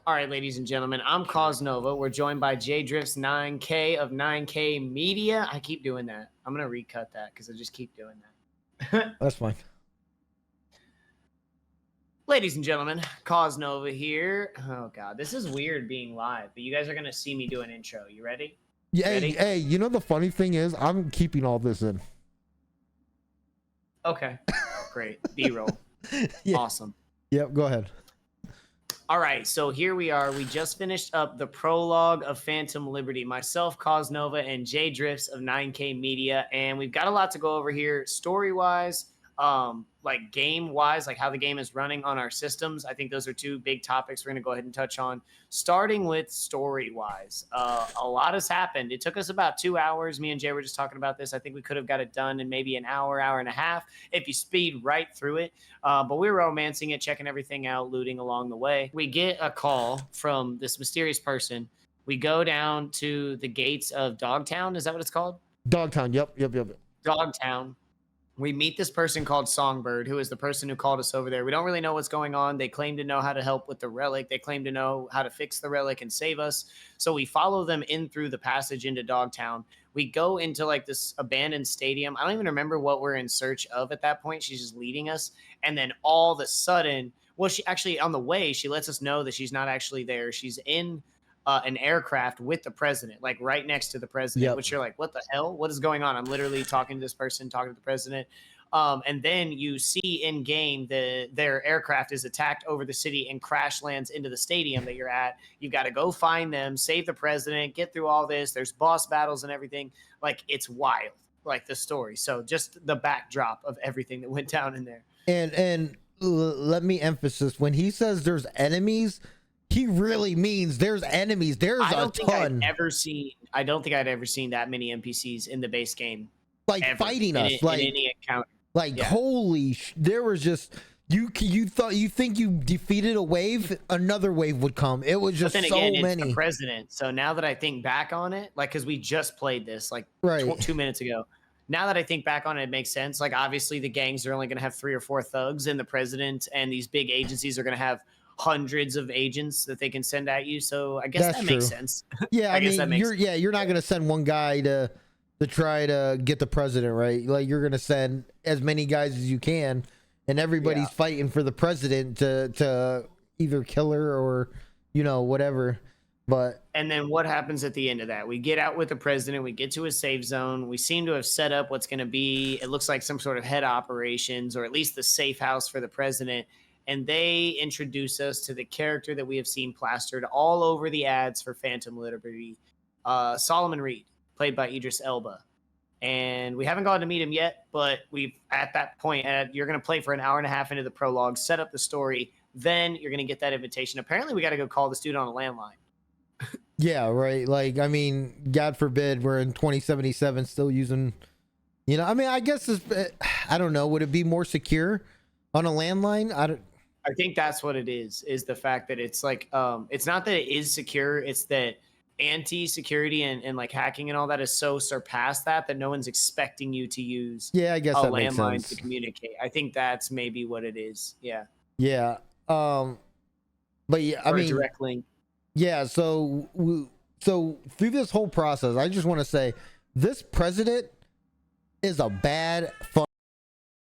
All right, ladies and gentlemen, I'm Causnova. We're joined by J Drifts 9K of 9K Media. I keep doing that. I'm going to recut that because I just keep doing that. That's fine. Ladies and gentlemen, Causnova here. Oh, God. This is weird being live, but you guys are going to see me do an intro. You ready? Yeah, Ready? hey, you know the funny thing is, I'm keeping all this in. Okay. Great. B-roll. Yeah. Awesome. Yep, go ahead. All right, so here we are. We just finished up the prologue of Phantom Liberty. Myself, Causnova, and J Drifts of 9K Media, and we've got a lot to go over here, story-wise, like game-wise, like how the game is running on our systems. I think those are two big topics we're going to go ahead and touch on. Starting with story-wise, a lot has happened. It took us about 2 hours. Me and Jay were just talking about this. I think we could have got it done in maybe an hour, hour and a half if you speed right through it. But we were romancing it, checking everything out, looting along the way. We get a call from this mysterious person. We go down to the gates of Dogtown. Is that what it's called? Dogtown. Yep. Dogtown. We meet this person called Songbird, who is the person who called us over there. We don't really know what's going on. They claim to know how to help with the relic. They claim to know how to fix the relic and save us. So we follow them in through the passage into Dogtown. We go into like this abandoned stadium. I don't even remember what we're in search of at that point. She's just leading us. And then all of a sudden, well, she actually on the way, she lets us know that she's not actually there. She's in an aircraft with the president, like right next to the president, which you're like, what the hell? What is going on? I'm literally talking to this person, talking to the president. And then you see in game their aircraft is attacked over the city and crash lands into the stadium that you're at. You've got to go find them, save the president, get through all this. There's boss battles and everything. Like, it's wild, like the story. So just the backdrop of everything that went down in there. And let me emphasize, when he says there's enemies, he really means there's enemies. There's a ton. I don't think I'd ever seen that many NPCs in the base game, like ever, fighting us, in any encounter. Like, holy, there was just you think you defeated a wave, another wave would come. It was just so many. It's the president. So now that I think back on it, like, because we just played this like 2 minutes ago. Now that I think back on it, it makes sense. Like, obviously the gangs are only going to have 3 or 4 thugs, and the president and these big agencies are going to have hundreds of agents that they can send at you. So I guess that makes sense. Yeah, I mean, you're not gonna send one guy to try to get the president, right? Like, you're gonna send as many guys as you can, and everybody's fighting for the president to either kill her or, you know, whatever. But and then what happens at the end of that? We get out with the president, we get to a safe zone. We seem to have set up what's going to be, it looks like some sort of head operations, or at least the safe house for the president. And they introduce us to the character that we have seen plastered all over the ads for Phantom Liberty, Solomon Reed, played by Idris Elba. And we haven't gone to meet him yet, but we've at that point, you're going to play for an hour and a half into the prologue, set up the story, then you're going to get that invitation. Apparently, we got to go call this dude on a landline. Yeah, right. Like, I mean, God forbid we're in 2077 still using, you know, I mean, I guess I don't know. Would it be more secure on a landline? I think that's what it is the fact that it's like, it's not that it is secure. It's that anti-security and like hacking and all that is so surpassed that no one's expecting you to use I guess a that makes landline sense to communicate. I think that's maybe what it is. Yeah. Yeah. But yeah, I mean, direct link. Yeah. So through this whole process, I just want to say this president is a bad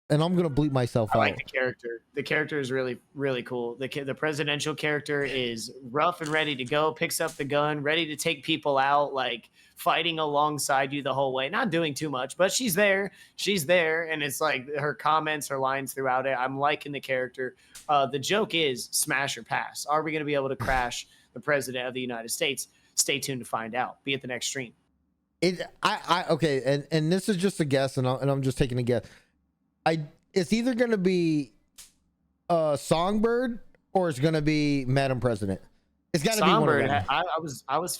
and I'm gonna bleep myself out. I like the character. The character is really, really cool. The presidential character is rough and ready to go. Picks up the gun, ready to take people out, like fighting alongside you the whole way. Not doing too much, but she's there. She's there, and it's like her comments, her lines throughout it. I'm liking the character. The joke is smash or pass. Are we gonna be able to crash the president of the United States? Stay tuned to find out. Be at the next stream. Okay, and this is just a guess, and I'm just taking a guess. It's either going to be Songbird or it's going to be Madam President. It's got to be one of them.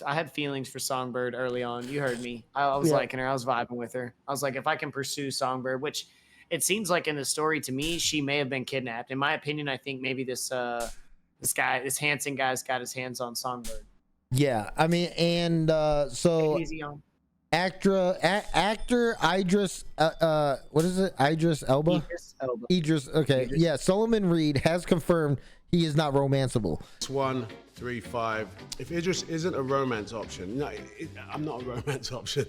I had feelings for Songbird early on. You heard me. I was liking her. I was vibing with her. I was like, if I can pursue Songbird, which it seems like in the story to me, she may have been kidnapped. In my opinion, I think maybe this Hanson guy's got his hands on Songbird. Yeah, I mean, and so easy on. Actor Idris what is it? Idris Elba? Idris Elba. Okay. Yeah, Solomon Reed has confirmed he is not romanceable. 1, 3, 5. If Idris isn't a romance option, no, I'm not a romance option.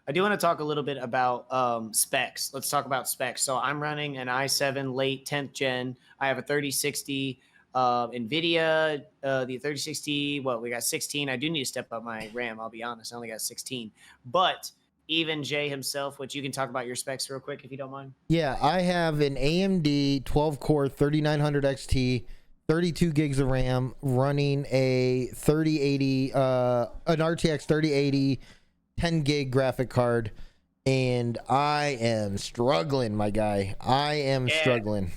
I do want to talk a little bit about specs. Let's talk about specs. So I'm running an i7 late 10th gen. I have a 3060 NVIDIA, the 3060. What, we got 16. I do need to step up my RAM. I'll be honest. I only got 16. But even Jay himself, which you can talk about your specs real quick if you don't mind. Yeah, I have an AMD 12 core 3900 XT, 32 gigs of RAM, running a 3080, an RTX 3080, 10 gig graphic card, and I am struggling, my guy. I am struggling.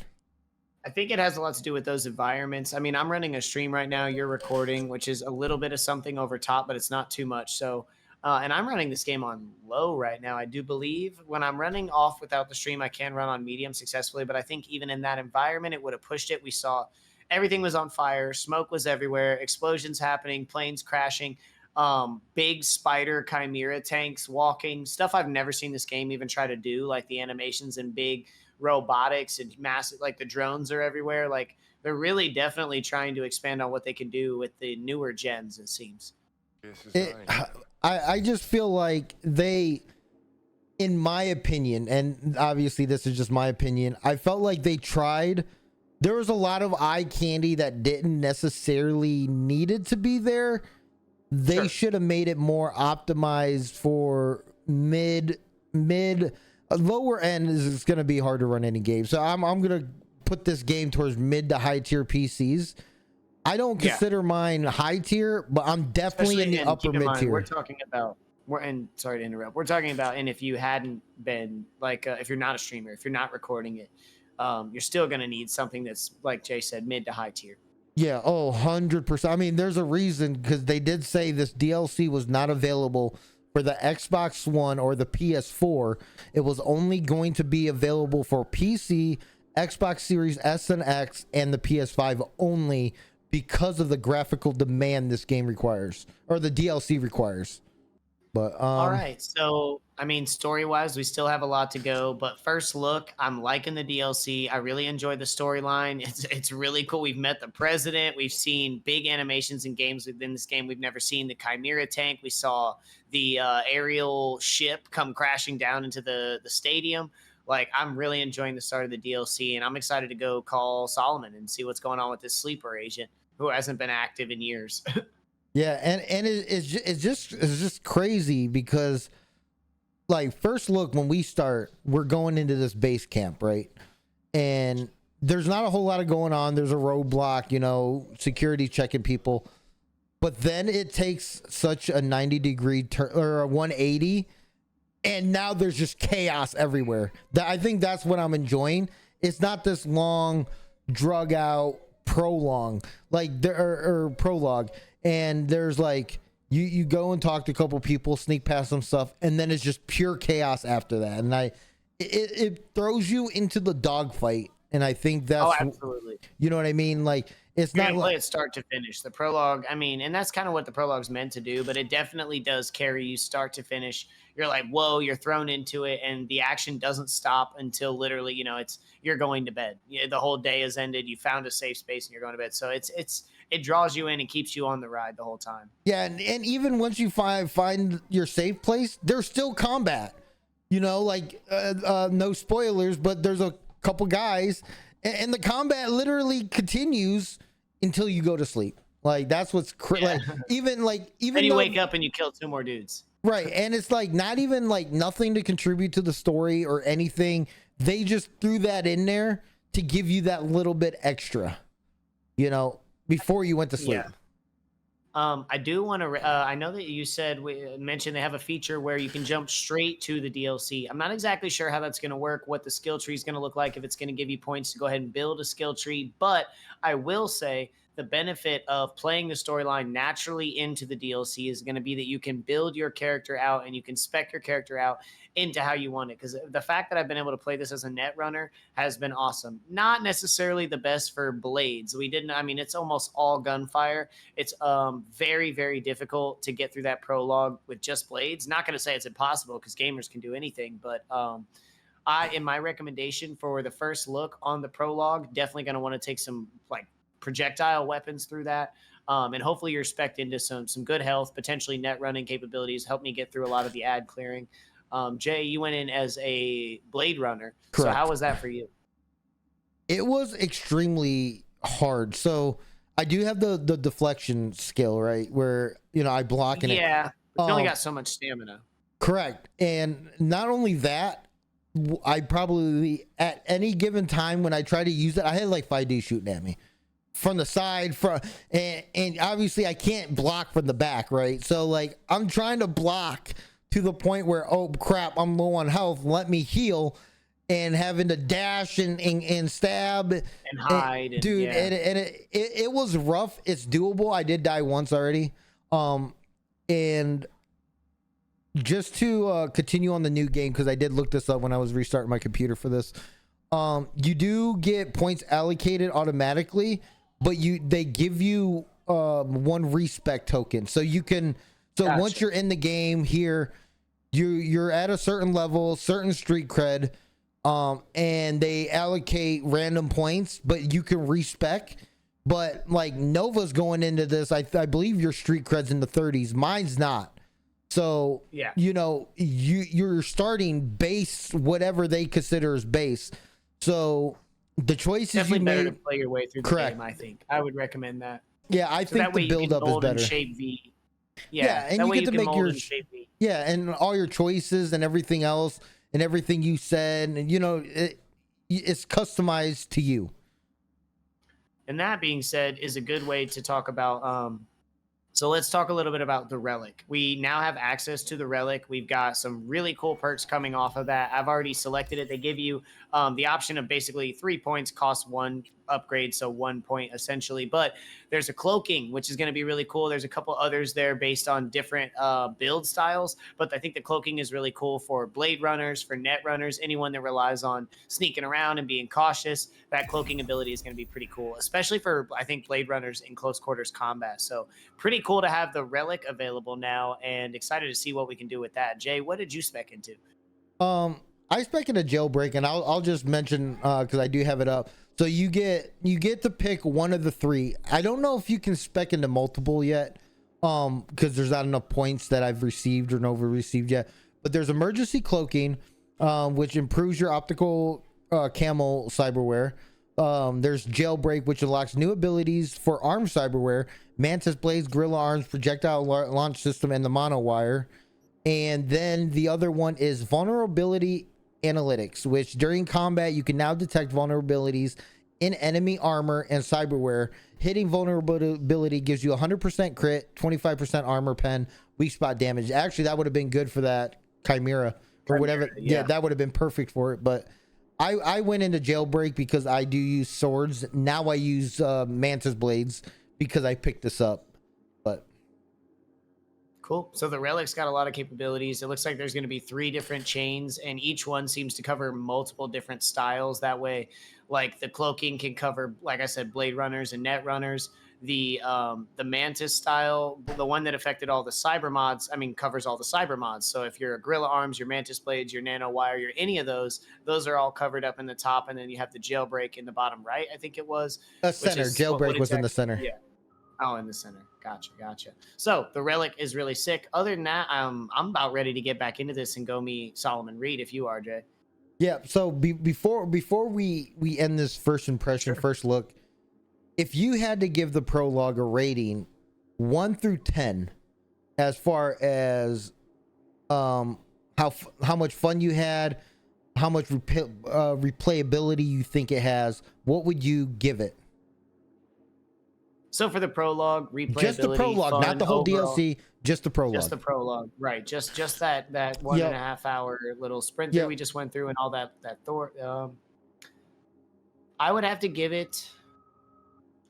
I think it has a lot to do with those environments. I mean, I'm running a stream right now. You're recording, which is a little bit of something over top, but it's not too much. So, and I'm running this game on low right now. I do believe when I'm running off without the stream, I can run on medium successfully. But I think even in that environment, it would have pushed it. We saw everything was on fire. Smoke was everywhere. Explosions happening. Planes crashing. Big spider chimera tanks walking. Stuff I've never seen this game even try to do. Like the animations and big robotics and massive, like the drones are everywhere. Like they're really definitely trying to expand on what they can do with the newer gens, it seems. I just feel like they, in my opinion, and obviously this is just my opinion, I felt like they tried. There was a lot of eye candy that didn't necessarily needed to be there. They should have made it more optimized for mid, lower end is going to be hard to run any game. So I'm going to put this game towards mid to high tier PCs. I don't consider mine high tier, but I'm definitely in the upper mid tier. We're talking about, and sorry to interrupt. We're talking about, and if you hadn't been like, if you're not a streamer, if you're not recording it, you're still going to need something that's, like Jay said, mid to high tier. Yeah, 100%. I mean, there's a reason, because they did say this DLC was not available for the Xbox One or the PS4. It was only going to be available for PC, Xbox Series S and X, and the PS5 only because of the graphical demand this game requires, or the DLC requires. But all right, so I mean, story-wise, we still have a lot to go. But first look, I'm liking the DLC. I really enjoyed the storyline. It's really cool. We've met the president. We've seen big animations in games within this game we've never seen. The Chimera tank. We saw the aerial ship come crashing down into the stadium. Like, I'm really enjoying the start of the DLC, and I'm excited to go call Solomon and see what's going on with this sleeper agent who hasn't been active in years. Yeah, and it's just crazy because, like, first look, when we start, we're going into this base camp, right? And there's not a whole lot of going on. There's a roadblock, you know, security checking people. But then it takes such a 90-degree turn, or a 180, and now there's just chaos everywhere. I think that's what I'm enjoying. It's not this long, drug out prologue, like or prologue. And there's like you go and talk to a couple people, sneak past some stuff, and then it's just pure chaos after that. And it throws you into the dogfight, and I think that's absolutely. You know what I mean? Like, it's not play it start to finish. The prologue, I mean, and that's kind of what the prologue's meant to do, but it definitely does carry you start to finish. You're like, whoa, you're thrown into it, and the action doesn't stop until literally, you know, you're going to bed. The whole day has ended. You found a safe space, and you're going to bed. So it draws you in and keeps you on the ride the whole time. Yeah, and even once you find your safe place, there's still combat. You know, like no spoilers, but there's a couple guys, and the combat literally continues until you go to sleep. Like, that's what's like even then you wake up and you kill 2 more dudes. Right, and it's like not even like nothing to contribute to the story or anything. They just threw that in there to give you that little bit extra, you know, before you went to sleep. Yeah. I do want to. I know that you mentioned they have a feature where you can jump straight to the DLC. I'm not exactly sure how that's going to work, what the skill tree is going to look like, if it's going to give you points to go ahead and build a skill tree. But I will say the benefit of playing the storyline naturally into the DLC is going to be that you can build your character out and you can spec your character out into how you want it. Because the fact that I've been able to play this as a net runner has been awesome. Not necessarily the best for blades. It's almost all gunfire. It's very, very difficult to get through that prologue with just blades. Not going to say it's impossible because gamers can do anything, but in my recommendation for the first look on the prologue, definitely going to want to take some like projectile weapons through that. And hopefully you're spec'd into some good health, potentially net running capabilities. Help me get through a lot of the ad clearing. Jay, you went in as a Blade Runner. So how Correct. was that for you? It was extremely hard. So I do have the deflection skill, right? Where, you know, I block and Yeah, but you only Um, got so much stamina. correct. And not only that, I probably at any given time when I try to use it, I had like 5D shooting at me from the side, and obviously I can't block from the back, right? So like I'm trying to block to the point where, oh crap, I'm low on health, let me heal, and having to dash and stab And hide. And, dude, yeah. and it was rough. It's doable. I did die once already. And just to continue on the new game, because I did look this up when I was restarting my computer for this. You do get points allocated automatically, but they give you one respec token. So you can Gotcha. once you're in the game here, you're at a certain level, certain street cred, and they allocate random points, but you can respec. But like Nova's going into this, I believe your street cred's in the 30s. Mine's not. So Yeah. you know, you're starting base, whatever they consider as base. So the choices Definitely you better made, to play your way through the Correct. game, I think. I would recommend that. yeah, I So that think way the you build can up is mold and better. shape V. Yeah, Yeah, and that you way get to can make mold your and shape V. yeah, and all your choices and everything else and everything you said, and you know, it's customized to you. And that being said, is a good way to talk about. So let's talk a little bit about the relic. We now have access to the relic. We've got some really cool perks coming off of that. I've already selected it. They give you the option of basically 3 points cost 1 upgrade, so 1 point essentially. But there's a cloaking, which is going to be really cool. There's a couple others there based on different build styles, but I think the cloaking is really cool for blade runners, for net runners, anyone that relies on sneaking around and being cautious. That cloaking ability is going to be pretty cool, especially for, I think, blade runners in close quarters combat. So pretty cool to have the relic available now, and excited to see what we can do with that. Jay, what did you spec into? I spec in a jailbreak, and I'll just mention because I do have it up. So you get to pick one of the 3. I don't know if you can spec into multiple yet, because there's not enough points that I've received or Nova received yet. But there's emergency cloaking, which improves your optical camo cyberware. There's jailbreak, which unlocks new abilities for armed cyberware, mantis blades, gorilla arms, projectile launch system, and the monowire. And then the other one is vulnerability analytics, which during combat you can now detect vulnerabilities in enemy armor and cyberware. Hitting vulnerability gives you 100% crit, 25% armor pen, weak spot damage. Actually, that would have been good for that chimera or whatever. Yeah, that would have been perfect for it. But I went into jailbreak because I do use swords. Now I use mantis blades because I picked this up. But Cool. So the relic's got a lot of capabilities. It looks like there's going to be 3 different chains, and each one seems to cover multiple different styles. That way, like the cloaking can cover, like I said, blade runners and net runners. The mantis style, the one that affected all the cyber mods, I mean, covers all the cyber mods. So if you're a gorilla arms, your mantis blades, your nano wire, your any of those are all covered up in the top, and then you have the jailbreak in the bottom right. I think it was center jailbreak was in the center. Yeah. Oh, in the center. Gotcha. So the relic is really sick. Other than that, I'm about ready to get back into this and go meet Solomon Reed if you are, Jay. Yeah. So before we end this first impression, first look, if you had to give the prologue a rating 1 through 10, as far as how much fun you had, how much replayability you think it has, what would you give it? So for the prologue, replayability, just the prologue, fun, not the whole overall, DLC, just the prologue. Just the prologue, right? Just that 1.5 hour little sprint that we just went through and all that Thor. I would have to give it.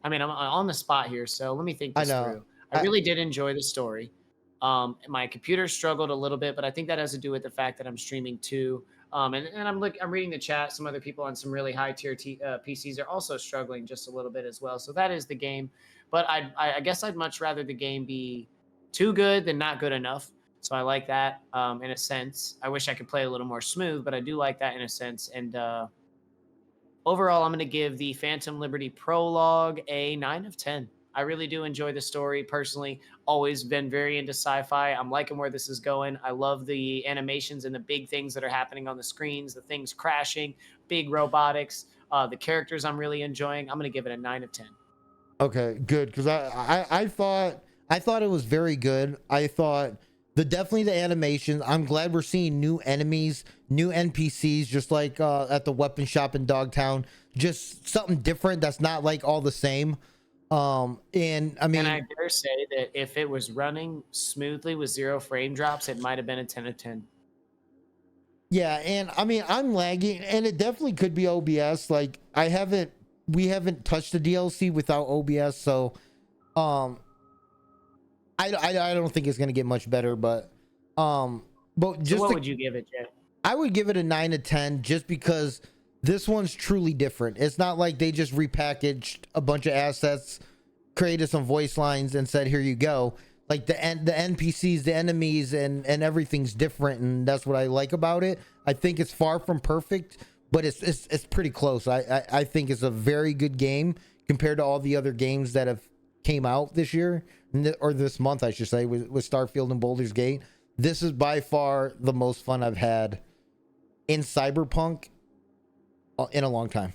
I mean, I'm on the spot here, so let me think this through. I really did enjoy the story. My computer struggled a little bit, but I think that has to do with the fact that I'm streaming too. And I'm reading the chat. Some other people on some really high tier PCs are also struggling just a little bit as well. So that is the game. But I guess I'd much rather the game be too good than not good enough. So I like that in a sense. I wish I could play a little more smooth, but I do like that in a sense. And Overall, I'm going to give the Phantom Liberty prologue a 9 of 10. I really do enjoy the story personally. Always been very into sci-fi. I'm liking where this is going. I love the animations and the big things that are happening on the screens, the things crashing, big robotics, the characters I'm really enjoying. I'm going to give it a 9 of 10. Okay, good, because I thought it was very good. I thought definitely the animations. I'm glad we're seeing new enemies, new NPCs, just like at the weapon shop in Dogtown. Just something different that's not like all the same. And I mean, And I dare say that if it was running smoothly with 0 frame drops, it might have been a 10 of 10. yeah, and I mean, I'm lagging, and it definitely could be OBS. Like, we haven't touched the DLC without OBS, so I don't think it's gonna get much better, but just So what would you give it, Jay? I would give it a 9 to 10 just because this one's truly different. It's not like they just repackaged a bunch of assets, created some voice lines, and said, "Here you go." Like the NPCs, the enemies, and everything's different, and that's what I like about it. I think it's far from perfect, but it's pretty close. I think it's a very good game compared to all the other games that have came out this year, or this month, I should say, with Starfield and Baldur's Gate. This is by far the most fun I've had in Cyberpunk in a long time.